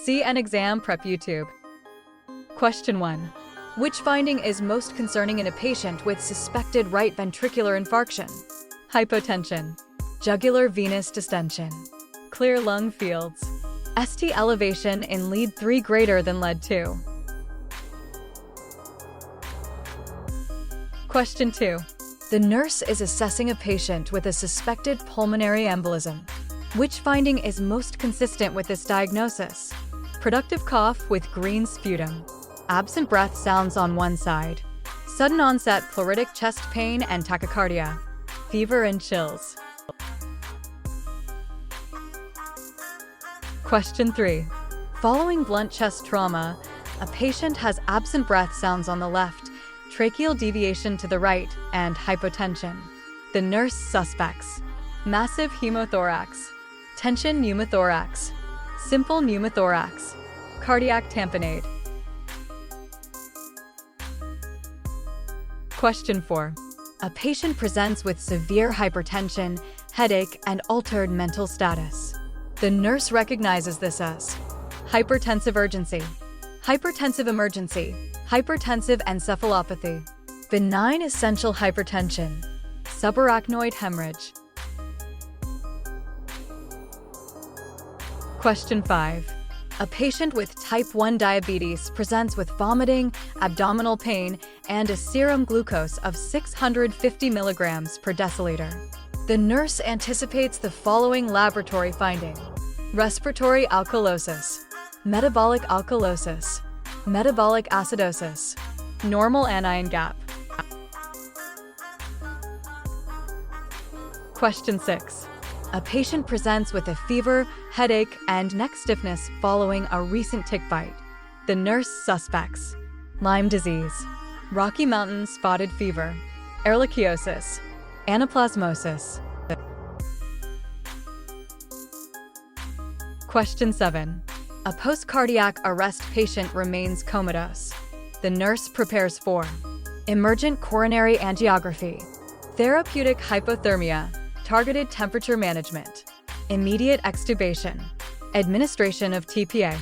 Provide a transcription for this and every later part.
CEN Exam Prep YouTube. Question 1. Which finding is most concerning in a patient with suspected right ventricular infarction? Hypotension, jugular venous distension, clear lung fields, ST elevation in lead 3 greater than lead 2. Question 2. The nurse is assessing a patient with a suspected pulmonary embolism. Which finding is most consistent with this diagnosis? Productive cough with green sputum, absent breath sounds on one side, sudden onset pleuritic chest pain and tachycardia, fever and chills. Question 3. Following blunt chest trauma, a patient has absent breath sounds on the left, tracheal deviation to the right, and hypotension. The nurse suspects massive hemothorax, tension pneumothorax, simple pneumothorax, cardiac tamponade. Question 4. A patient presents with severe hypertension, headache, and altered mental status. The nurse recognizes this as hypertensive urgency, hypertensive emergency, hypertensive encephalopathy, benign essential hypertension, subarachnoid hemorrhage. Question 5. A patient with type 1 diabetes presents with vomiting, abdominal pain, and a serum glucose of 650 milligrams per deciliter. The nurse anticipates the following laboratory finding: respiratory alkalosis, metabolic alkalosis, metabolic acidosis, normal anion gap. Question 6. A patient presents with a fever, headache, and neck stiffness following a recent tick bite. The nurse suspects Lyme disease, Rocky Mountain spotted fever, ehrlichiosis, anaplasmosis. Question 7. A post-cardiac arrest patient remains comatose. The nurse prepares for emergent coronary angiography, therapeutic hypothermia, targeted temperature management, immediate extubation, administration of TPA.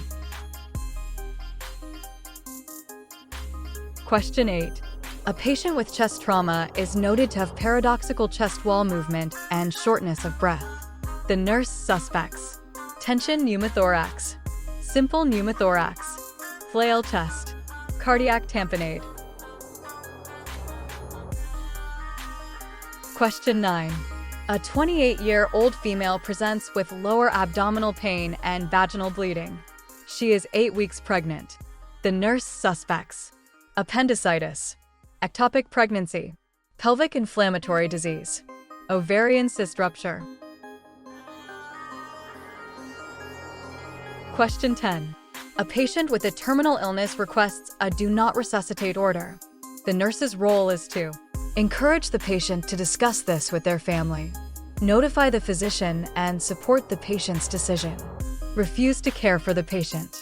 Question 8. A patient with chest trauma is noted to have paradoxical chest wall movement and shortness of breath. The nurse suspects tension pneumothorax, simple pneumothorax, flail chest, cardiac tamponade. Question 9. A 28-year-old female presents with lower abdominal pain and vaginal bleeding. She is 8 weeks pregnant. The nurse suspects appendicitis, ectopic pregnancy, pelvic inflammatory disease, ovarian cyst rupture. Question 10. A patient with a terminal illness requests a do not resuscitate order. The nurse's role is to encourage the patient to discuss this with their family, notify the physician, and support the patient's decision. Refuse to care for the patient.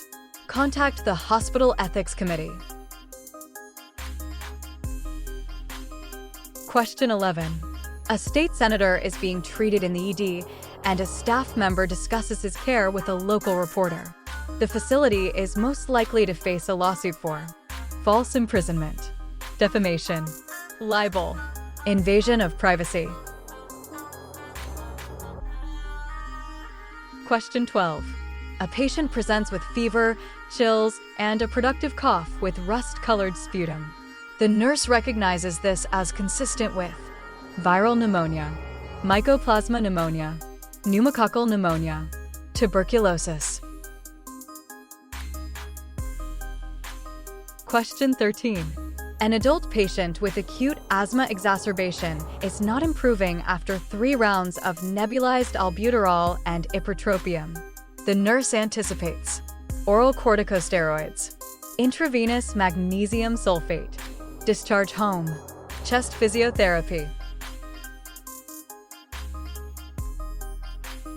Contact the hospital ethics committee. Question 11. A state senator is being treated in the ED, and a staff member discusses his care with a local reporter. The facility is most likely to face a lawsuit for false imprisonment, defamation, libel, invasion of privacy. Question 12. A patient presents with fever, chills, and a productive cough with rust-colored sputum. The nurse recognizes this as consistent with viral pneumonia, mycoplasma pneumonia, pneumococcal pneumonia, tuberculosis. Question 13. An adult patient with acute asthma exacerbation is not improving after 3 rounds of nebulized albuterol and ipratropium. The nurse anticipates oral corticosteroids, intravenous magnesium sulfate, discharge home, chest physiotherapy.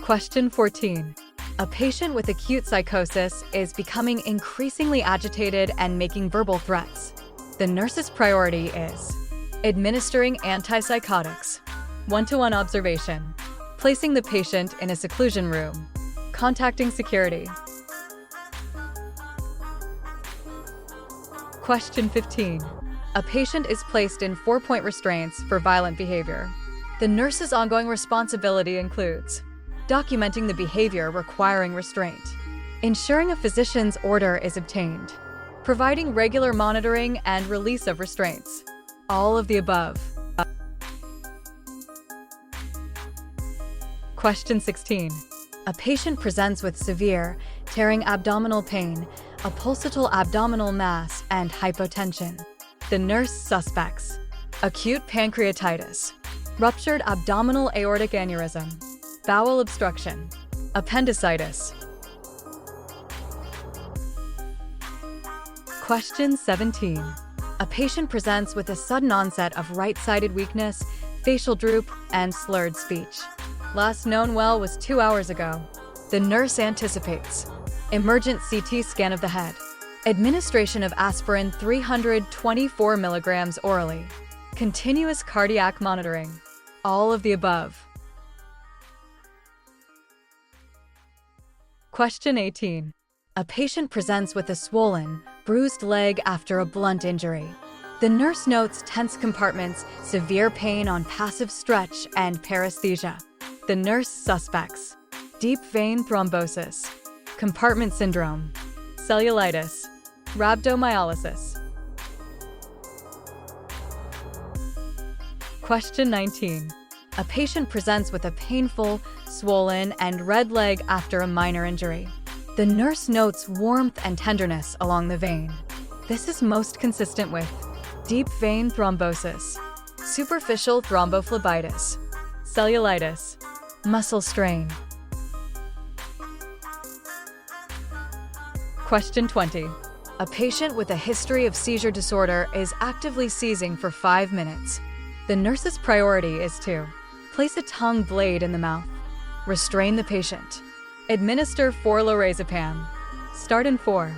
Question 14. A patient with acute psychosis is becoming increasingly agitated and making verbal threats. The nurse's priority is administering antipsychotics, one-to-one observation, placing the patient in a seclusion room, contacting security. Question 15. A patient is placed in 4-point restraints for violent behavior. The nurse's ongoing responsibility includes documenting the behavior requiring restraint, ensuring a physician's order is obtained, providing regular monitoring and release of restraints. All of the above. Question 16. A patient presents with severe, tearing abdominal pain, a pulsatile abdominal mass, and hypotension. The nurse suspects acute pancreatitis, ruptured abdominal aortic aneurysm, bowel obstruction, appendicitis. Question 17. A patient presents with a sudden onset of right-sided weakness, facial droop, and slurred speech. Last known well was 2 hours ago. The nurse anticipates emergent CT scan of the head, administration of aspirin 324 milligrams orally, continuous cardiac monitoring. All of the above. Question 18. A patient presents with a swollen, bruised leg after a blunt injury. The nurse notes tense compartments, severe pain on passive stretch, and paresthesia. The nurse suspects deep vein thrombosis, compartment syndrome, cellulitis, rhabdomyolysis. Question 19. A patient presents with a painful, swollen, and red leg after a minor injury. The nurse notes warmth and tenderness along the vein. This is most consistent with deep vein thrombosis, superficial thrombophlebitis, cellulitis, muscle strain. Question 20. A patient with a history of seizure disorder is actively seizing for 5 minutes. The nurse's priority is to place a tongue blade in the mouth, restrain the patient, administer 4 lorazepam. Start in 4.